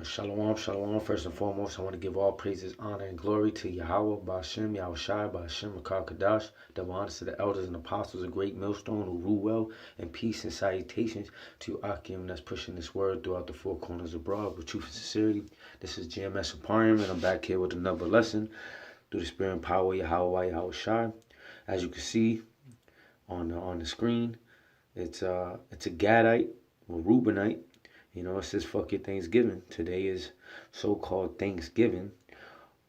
Shalom, shalom. First and foremost, I want to give all praises, honor, and glory to Yahweh, Ba'ashem, Yahushai, Ba'ashem, Makar Kadash. Double honors to the elders and apostles, a great millstone who rule well, and peace and salutations to Akim that's pushing this word throughout the four corners abroad with truth and sincerity. This is GMS Aparium, and I'm back here with another lesson through the spirit and power of Yahweh, Yahushai. As you can see on the screen, it's a Gadite or Reubenite. You know, it says fuck your Thanksgiving. Today is so-called Thanksgiving.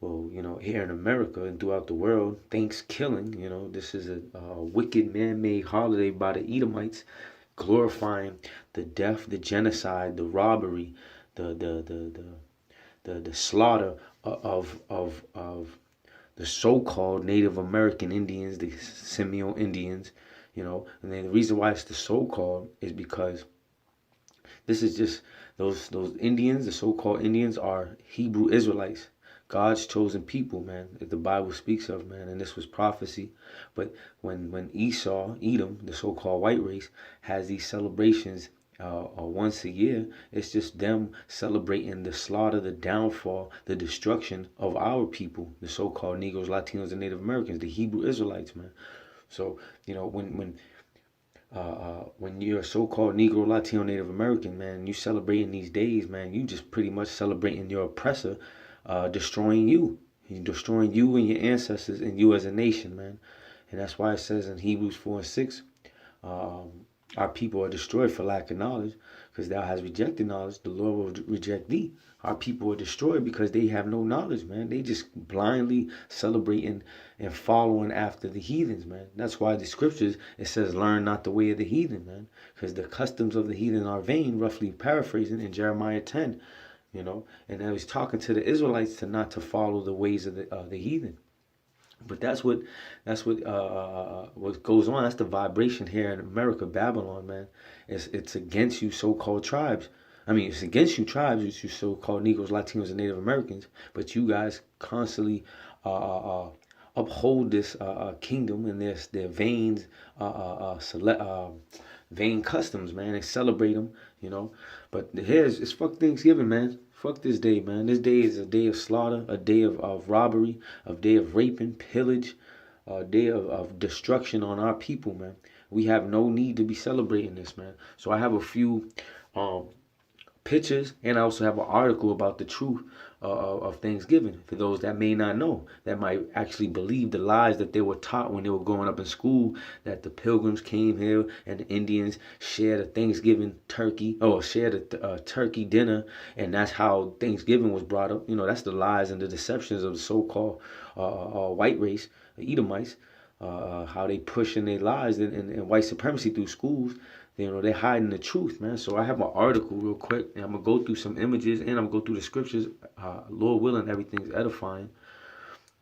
Well, you know, here in America and throughout the world, Thanksgiving, you know, this is a wicked man-made holiday by the Edomites, glorifying the death, the genocide, the robbery, the slaughter of the so-called Native American Indians, the Seminole Indians, you know. And then the reason why it's the so-called is because this is just those Indians, the so-called Indians, are Hebrew Israelites, God's chosen people, man, that the Bible speaks of, man, and this was prophecy. But when Esau, Edom, the so-called white race, has these celebrations once a year, it's just them celebrating the slaughter, the downfall, the destruction of our people, the so-called Negroes, Latinos, and Native Americans, the Hebrew Israelites, man. So, you know, when you're a so-called Negro, Latino, Native American, man, you celebrating these days, man, you just pretty much celebrating your oppressor, destroying you. He's destroying you and your ancestors and you as a nation, man. And that's why it says in Hebrews 4 and 6, our people are destroyed for lack of knowledge, because thou hast rejected knowledge, the Lord will reject thee. Our people are destroyed because they have no knowledge, man. They just blindly celebrating and following after the heathens, man. That's why the scriptures, it says, learn not the way of the heathen, man. Because the customs of the heathen are vain, roughly paraphrasing in Jeremiah 10, you know. And I was talking to the Israelites to not to follow the ways of the heathen. But that's what what goes on. That's the vibration here in America, Babylon, man. It's against you so-called tribes. I mean, it's against you tribes, it's you so-called Negroes, Latinos, and Native Americans. But you guys constantly uphold this kingdom and their vain customs, man. They celebrate them, you know. But here's it's fuck Thanksgiving, man. Fuck this day, man. This day is a day of slaughter, a day of robbery, a day of raping, pillage, a day of destruction on our people, man. We have no need to be celebrating this, man. So I have a few um, pictures, and I also have an article about the truth of Thanksgiving for those that may not know, that might actually believe the lies that they were taught when they were growing up in school, that the pilgrims came here and the Indians shared a Thanksgiving turkey, or shared a turkey dinner, and that's how Thanksgiving was brought up. You know, that's the lies and the deceptions of the so-called white race, the Edomites, how they pushing their lies and white supremacy through schools. You know, they're hiding the truth, man. So I have an article real quick, and I'm going to go through some images, and I'm going to go through the scriptures. Lord willing, everything's edifying.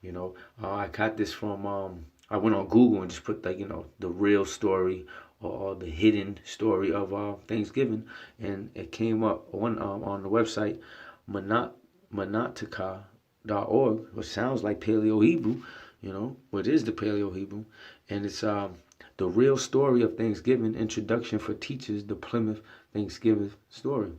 You know, I got this from, I went on Google and just put, like, you know, the real story or the hidden story of Thanksgiving, and it came up on the website, Manatica.org, which sounds like Paleo Hebrew, you know, what is the Paleo Hebrew, and it's the real story of Thanksgiving, introduction for teachers, the Plymouth Thanksgiving story.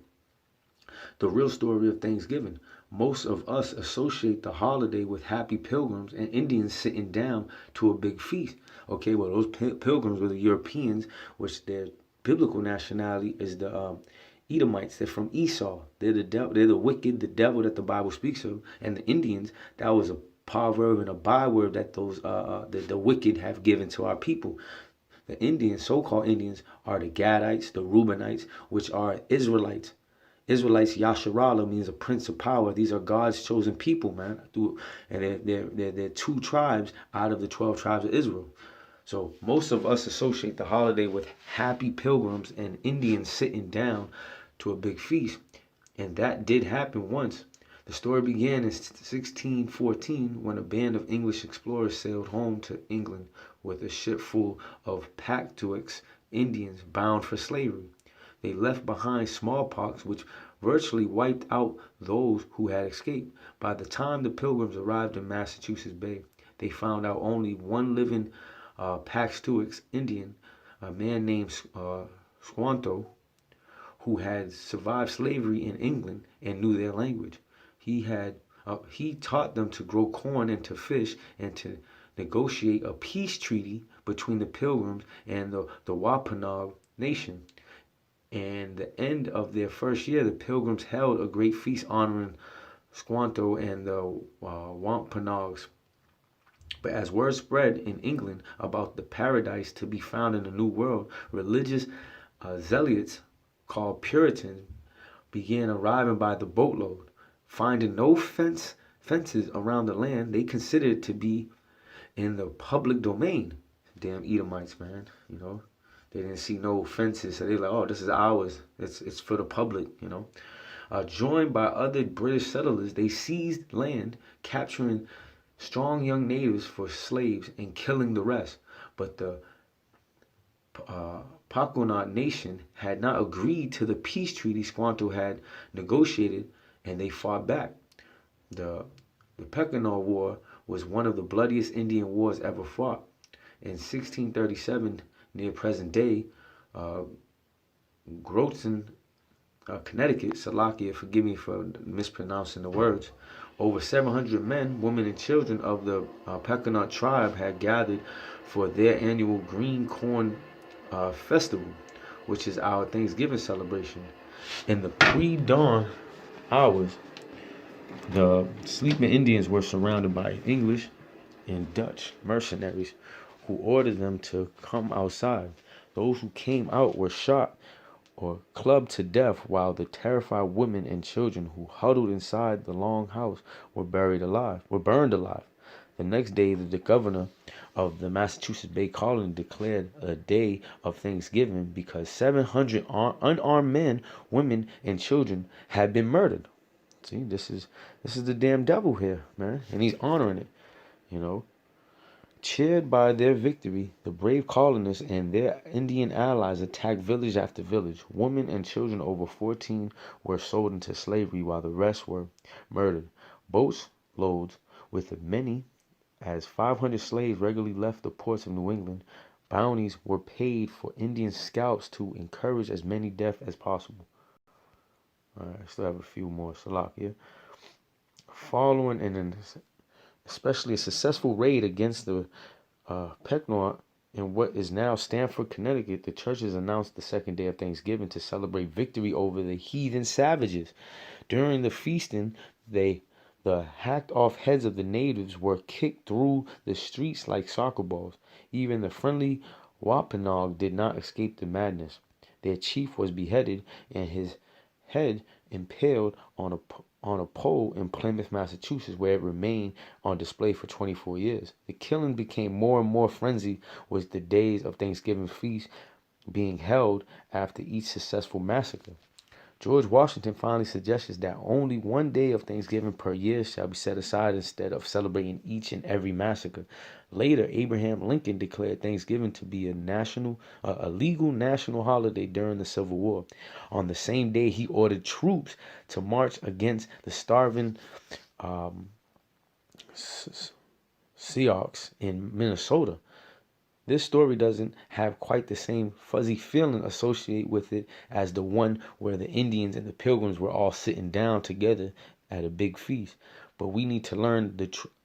The real story of Thanksgiving. Most of us associate the holiday with happy pilgrims and Indians sitting down to a big feast. Okay, well, those pilgrims were the Europeans, which their biblical nationality is the Edomites. They're from Esau. They're the devil. They're the wicked, the devil that the Bible speaks of. And the Indians, that was a proverb and a byword that those the wicked have given to our people. The Indians, so-called Indians, are the Gadites, the Reubenites, which are Israelites. Israelites, Yasharala means a prince of power. These are God's chosen people, man. And they're two tribes out of the 12 tribes of Israel. So most of us associate the holiday with happy pilgrims and Indians sitting down to a big feast. And that did happen once. The story began in 1614 when a band of English explorers sailed home to England with a ship full of Patuxet Indians bound for slavery. They left behind smallpox, which virtually wiped out those who had escaped. By the time the Pilgrims arrived in Massachusetts Bay, they found out only one living Patuxet Indian, a man named Squanto, who had survived slavery in England and knew their language. He taught them to grow corn and to fish and to negotiate a peace treaty between the Pilgrims and the Wampanoag nation. And the end of their first year, the Pilgrims held a great feast honoring Squanto and the Wampanoags. But as word spread in England about the paradise to be found in the New World, religious zealots called Puritans began arriving by the boatload. Finding no fences around the land, they considered it to be in the public domain. Damn Edomites, man. They didn't see no fences, so they're like, oh, this is ours. It's for the public, Joined by other British settlers, they seized land, capturing strong young natives for slaves and killing the rest. But the Paconaut nation had not agreed to the peace treaty Squanto had negotiated, and they fought back. The Paconaut War was one of the bloodiest Indian wars ever fought. In 1637, near present day, Groton, Connecticut, Salakia, forgive me for mispronouncing the words, over 700 men, women, and children of the Paconaut tribe had gathered for their annual Green Corn Festival, which is our Thanksgiving celebration. In the pre-dawn hours, the sleeping Indians were surrounded by English and Dutch mercenaries who ordered them to come outside. Those who came out were shot or clubbed to death, while the terrified women and children who huddled inside the long house were burned alive. The next day, the governor of the Massachusetts Bay Colony declared a day of Thanksgiving because 700 unarmed men, women, and children had been murdered. See, this is the damn devil here, man, and he's honoring it. Cheered by their victory, the brave colonists and their Indian allies attacked village after village. Women and children over 14 were sold into slavery, while the rest were murdered. Boats loads with as many as 500 slaves regularly left the ports of New England. Bounties were paid for Indian scalps to encourage as many deaths as possible. All right, I still have a few more. Salakia. Following especially a successful raid against the Pequot in what is now Stamford, Connecticut, the churches announced the second day of Thanksgiving to celebrate victory over the heathen savages. During the feasting, the hacked off heads of the natives were kicked through the streets like soccer balls. Even the friendly Wampanoag did not escape the madness. Their chief was beheaded and his head impaled on a pole in Plymouth, Massachusetts, where it remained on display for 24 years. The killing became more and more frenzied with the days of Thanksgiving feast being held after each successful massacre. George Washington finally suggests that only one day of Thanksgiving per year shall be set aside instead of celebrating each and every massacre. Later, Abraham Lincoln declared Thanksgiving to be a legal national holiday during the Civil War. On the same day, he ordered troops to march against the starving Sioux in Minnesota. This story doesn't have quite the same fuzzy feeling associated with it as the one where the Indians and the Pilgrims were all sitting down together at a big feast. But we need to learn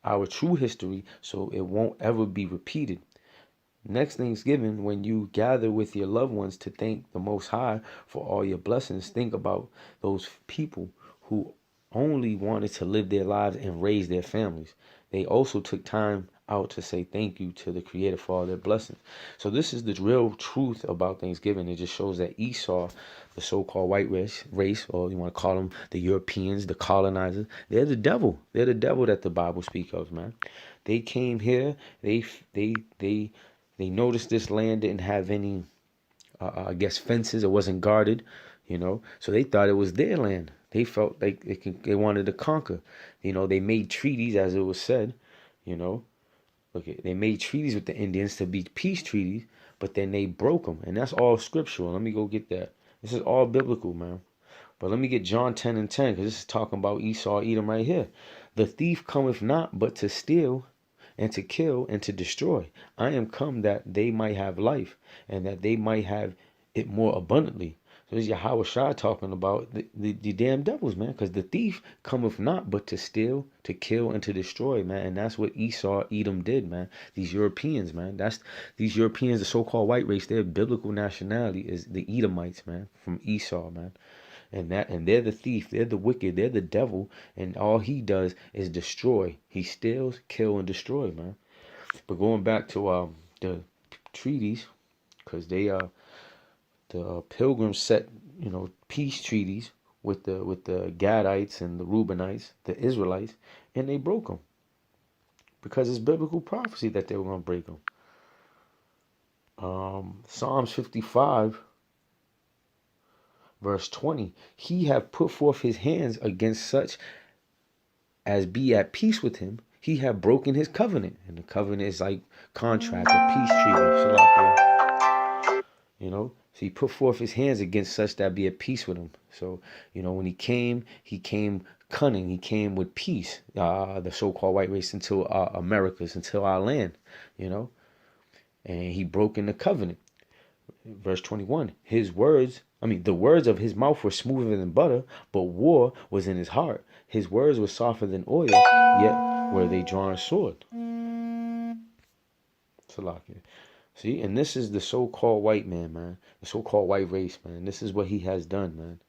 our true history so it won't ever be repeated. Next Thanksgiving, when you gather with your loved ones to thank the Most High for all your blessings, think about those people who only wanted to live their lives and raise their families. They also took time out to say thank you to the Creator for all their blessings. So this is the real truth about Thanksgiving. It just shows that Esau, the so-called white race, or you want to call them the Europeans, the colonizers, they're the devil. They're the devil that the Bible speaks of, man. They came here. They noticed this land didn't have any, fences. It wasn't guarded, So they thought it was their land. They felt like they wanted to conquer. They made treaties, as it was said, Okay, they made treaties with the Indians to be peace treaties, but then they broke them. And that's all scriptural. Let me go get that. This is all biblical, man. But let me get John 10 and 10, because this is talking about Esau, Edom right here. The thief cometh not but to steal and to kill and to destroy. I am come that they might have life, and that they might have it more abundantly. So this Yahweh Shai talking about the damn devils, man. Because the thief cometh not but to steal, to kill, and to destroy, man. And that's what Esau, Edom did, man. These Europeans, man. These Europeans, the so-called white race, their biblical nationality is the Edomites, man, from Esau, man. And they're the thief, they're the wicked, they're the devil, and all he does is destroy. He steals, kill, and destroy, man. But going back to the treaties, because the pilgrims set peace treaties with the Gadites and the Reubenites, the Israelites, and they broke them because it's biblical prophecy that they were going to break them. Psalms 55 verse 20, he have put forth his hands against such as be at peace with him. He have broken his covenant. And the covenant is like contract or peace treaty. So he put forth his hands against such that be at peace with him. So, when he came cunning. He came with peace, the so-called white race, into Americas, into our land, and he broke in the covenant. Verse 21, the words of his mouth were smoother than butter, but war was in his heart. His words were softer than oil, yet were they drawn a sword. Salakia. See, and this is the so-called white man, man. The so-called white race, man. This is what he has done, man.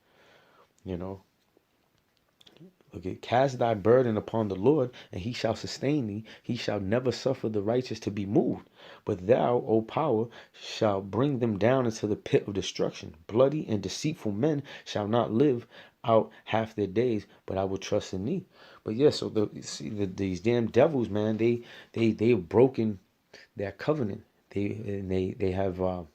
Okay, cast thy burden upon the Lord, and he shall sustain thee. He shall never suffer the righteous to be moved. But thou, O power, shall bring them down into the pit of destruction. Bloody and deceitful men shall not live out half their days, but I will trust in thee. But yeah, so these damn devils, man, they have broken their covenant. They have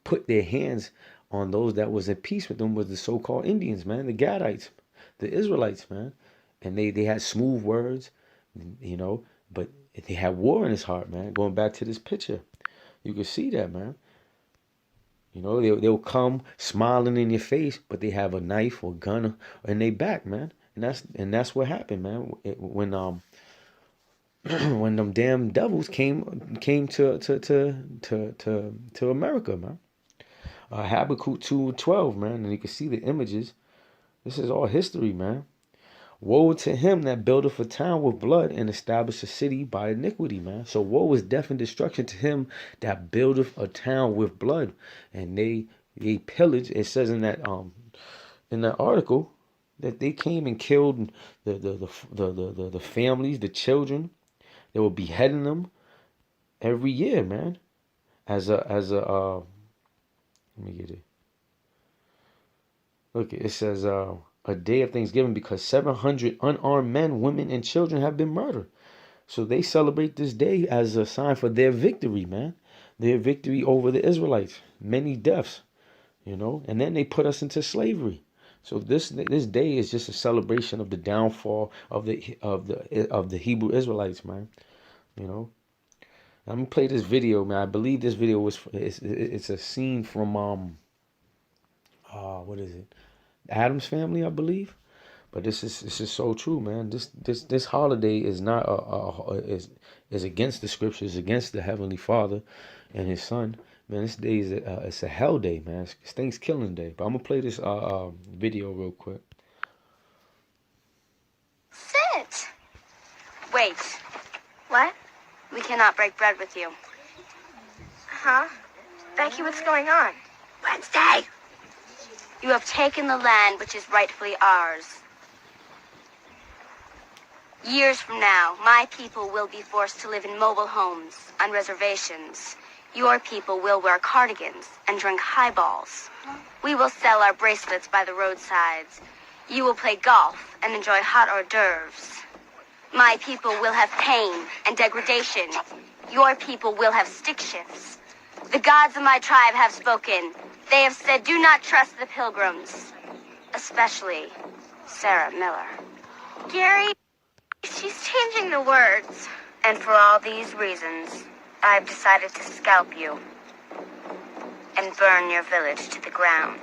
put their hands on those that was at peace with them, was the so-called Indians, man, the Gadites, the Israelites, man. And they had smooth words, but they had war in his heart, man. Going back to this picture, you can see that, man. They'll come smiling in your face, but they have a knife or gun in their back, man. And that's what happened, man. When when them damn devils came to America, man. Habakkuk 2:12, man, and you can see the images. This is all history, man. Woe to him that buildeth a town with blood and establisheth a city by iniquity, man. So woe is death and destruction to him that buildeth a town with blood. And they pillaged. It says in that article that they came and killed the families, the children. They were beheading them every year, man. Let me get it. Look, it says a day of Thanksgiving because 700 unarmed men, women, and children have been murdered. So they celebrate this day as a sign for their victory, man. Their victory over the Israelites. Many deaths, and then they put us into slavery. So this day is just a celebration of the downfall of the Hebrew Israelites, man. I'm gonna play this video, man. I believe this video it's a scene from what is it? Adam's Family, I believe. But this is so true, man. This holiday is not is against the scriptures, against the Heavenly Father and His Son. Man, this day is it's a hell day, man. It's Thanksgiving Day. But I'm gonna play this video real quick. Sit. Wait. What? We cannot break bread with you. Huh? Becky, what's going on? Wednesday! You have taken the land which is rightfully ours. Years from now, my people will be forced to live in mobile homes, on reservations. Your people will wear cardigans and drink highballs. We will sell our bracelets by the roadsides. You will play golf and enjoy hot hors d'oeuvres. My people will have pain and degradation. Your people will have stick shifts. The gods of my tribe have spoken. They have said, do not trust the pilgrims, especially Sarah Miller. Gary, she's changing the words. And for all these reasons, I've decided to scalp you and burn your village to the ground.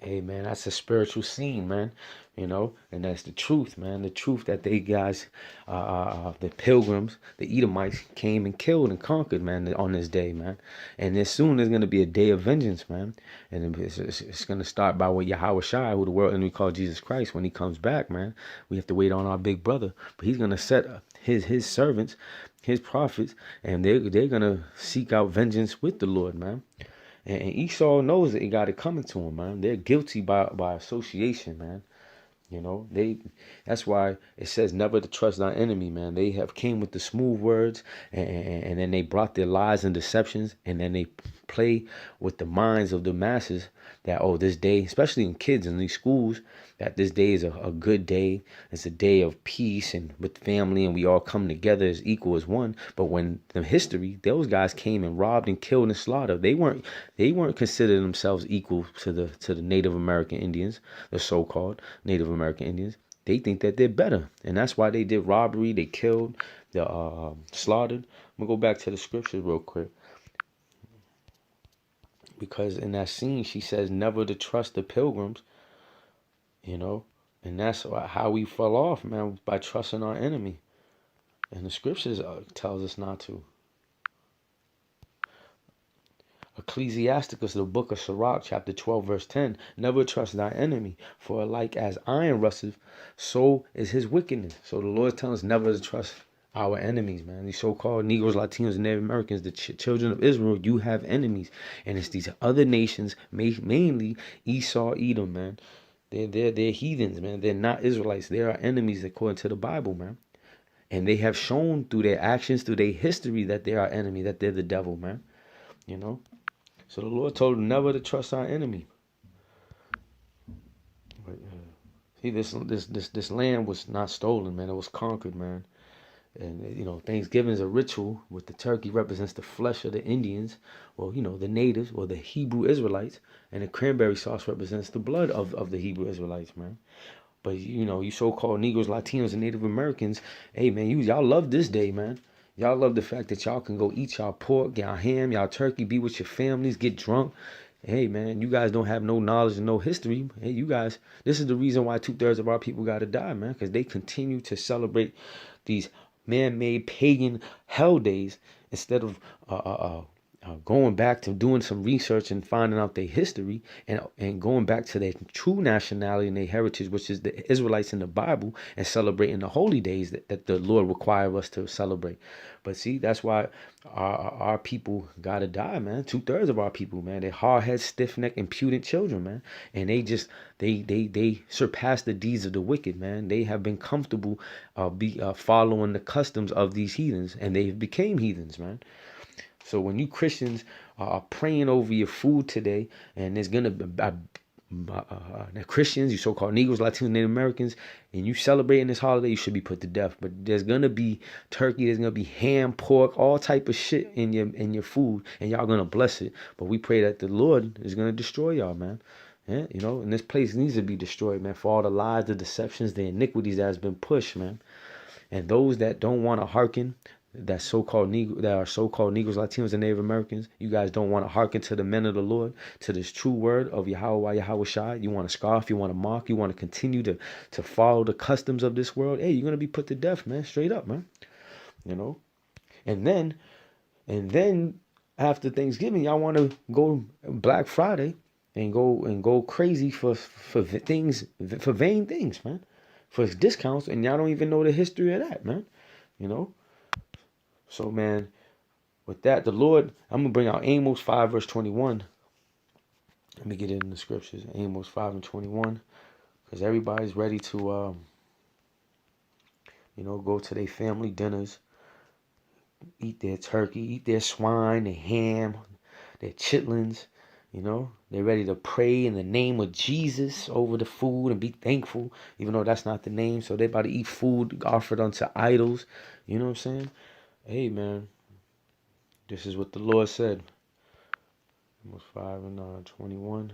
Hey man, that's a spiritual scene, man. You know, and that's the truth, man. The truth that they guys, the pilgrims, the Edomites came and killed and conquered, man, on this day, man. And as soon there's gonna be a day of vengeance, man. And it's gonna start by what Yahweh Shai, who the world and we call Jesus Christ, when he comes back, man. We have to wait on our big brother, but he's gonna set his servants, his prophets, and they're gonna seek out vengeance with the Lord, man. And Esau knows that it got it coming to him, man. They're guilty by association, man. You know, that's why it says never to trust thy enemy, man. They have came with the smooth words, and then they brought their lies and deceptions, and then they play with the minds of the masses that, oh, this day, especially in kids in these schools, that this day is a good day. It's a day of peace and with family, and we all come together as equal as one. But when the history, those guys came and robbed and killed and slaughtered. They weren't considering themselves equal to the Native American Indians, the so-called Native American Indians. They think that they're better, and that's why they did robbery. They killed, the slaughtered. I'm gonna go back to the scriptures real quick, because in that scene she says never to trust the pilgrims. You know, and that's how we fall off, man, by trusting our enemy. And the scriptures tells us not to. Ecclesiasticus, the book of Sirach, chapter 12, verse 10. Never trust thy enemy, for alike as iron rusteth, so is his wickedness. So the Lord tells us never to trust our enemies, man. These so-called Negroes, Latinos, and Native Americans, the children of Israel, you have enemies. And it's these other nations, mainly Esau, Edom, man. They're heathens, man. They're not Israelites. They are enemies according to the Bible, man. And they have shown through their actions, through their history, that they are enemy, that they're the devil, man. You know? So the Lord told them never to trust our enemy. But, see, this land was not stolen, man. It was conquered, man. And, you know, Thanksgiving is a ritual with the turkey represents the flesh of the Indians, or, you know, the natives, or the Hebrew Israelites. And the cranberry sauce represents the blood of the Hebrew Israelites, man. But, you know, you so-called Negroes, Latinos, and Native Americans, hey, man, y'all love this day, man. Y'all love the fact that y'all can go eat y'all pork, y'all ham, y'all turkey, be with your families, get drunk. Hey, man, you guys don't have no knowledge and no history. Hey, you guys, this is the reason why 2/3 of our people got to die, man, because they continue to celebrate these man-made pagan hell days instead of going back to doing some research and finding out their history, and going back to their true nationality and their heritage, which is the Israelites in the Bible, and celebrating the holy days that the Lord requires us to celebrate. But see, that's why our people gotta die, man. 2/3 of our people, man, they're hard-headed, stiff-necked, impudent children, man, and they surpass the deeds of the wicked, man. They have been comfortable following the customs of these heathens, and they became heathens, man. So when you Christians are praying over your food today, and there's gonna be the Christians, you so-called Negroes, Latinos, Native Americans, and you celebrating this holiday, you should be put to death. But there's gonna be turkey, there's gonna be ham, pork, all type of shit in your food, and y'all gonna bless it. But we pray that the Lord is gonna destroy y'all, man. Yeah, you know, and this place needs to be destroyed, man, for all the lies, the deceptions, the iniquities that has been pushed, man. And those that don't want to hearken, that are so-called Negroes, Latinos, and Native Americans, you guys don't want to hearken to the men of the Lord, to this true word of Yahweh Shai. You want to scoff, you want to mock, you want to continue to follow the customs of this world. Hey, you're gonna be put to death, man. Straight up, man. You know, and then after Thanksgiving, y'all want to go Black Friday and go crazy for things, for vain things, man, for discounts, and y'all don't even know the history of that, man. You know. So, man, with that, the Lord, I'm going to bring out Amos 5, verse 21. Let me get it in the scriptures. Amos 5 and 21. Because everybody's ready to, go to their family dinners, eat their turkey, eat their swine, their ham, their chitlins. You know, they're ready to pray in the name of Jesus over the food and be thankful, even though that's not the name. So they're about to eat food offered unto idols. You know what I'm saying? Hey, man, this is what the Lord said. Amos 5 and 21.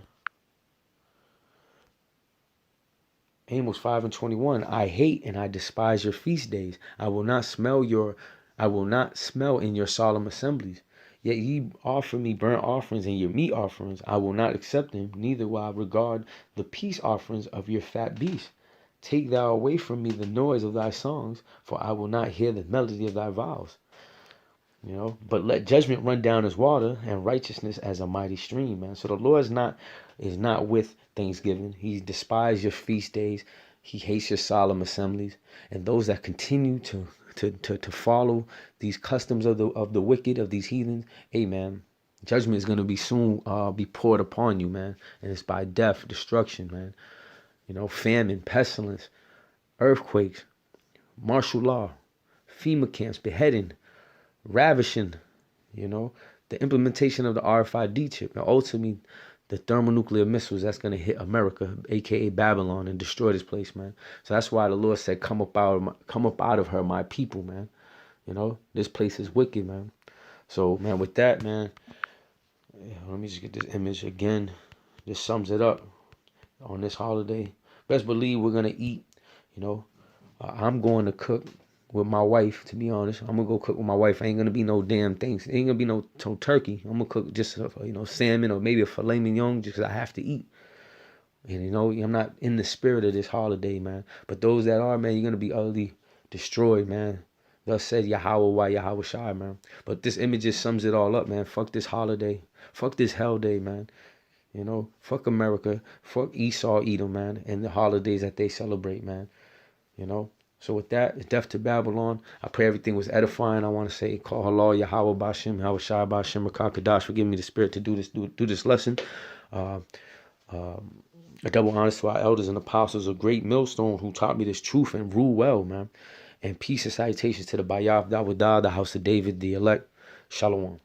Amos 5 and 21. I hate and I despise your feast days. I will not smell in your solemn assemblies. Yet ye offer me burnt offerings and your meat offerings. I will not accept them, neither will I regard the peace offerings of your fat beasts. Take thou away from me the noise of thy songs, for I will not hear the melody of thy vows. But let judgment run down as water and righteousness as a mighty stream, man. So the Lord is not with Thanksgiving. He despises your feast days. He hates your solemn assemblies. And those that continue to follow these customs of the wicked, of these heathens, hey man, judgment is gonna be soon be poured upon you, man. And it's by death, destruction, man. Famine, pestilence, earthquakes, martial law, FEMA camps, beheading, ravishing, the implementation of the RFID chip, and ultimately the thermonuclear missiles that's going to hit America, aka Babylon, and destroy this place, man. So that's why the Lord said, come up out of her, my people, man. This place is wicked, man. So, man, with that, man, let me just get this image again. This sums it up on this holiday. Best believe we're going to eat, I'm going to cook with my wife, to be honest. I'm going to go cook with my wife. Ain't going to be no damn things. Ain't going to be no turkey. I'm going to cook just, salmon or maybe a filet mignon just because I have to eat. And, I'm not in the spirit of this holiday, man. But those that are, man, you're going to be utterly destroyed, man. Thus said Yahweh, why Yahweh Shai, man. But this image just sums it all up, man. Fuck this holiday. Fuck this hell day, man. Fuck America. Fuck Esau, Edom, man. And the holidays that they celebrate, man. So with that, it's death to Babylon. I pray everything was edifying. I want to say, call halal Yahweh Bashem, Yahweh Shai Bashem, Rakakadash, for giving me the spirit to do this lesson. A double honors to our elders and apostles, a great millstone who taught me this truth and rule well, man. And peace and salutations to the Bayav Dawadah, the house of David, the elect. Shalom.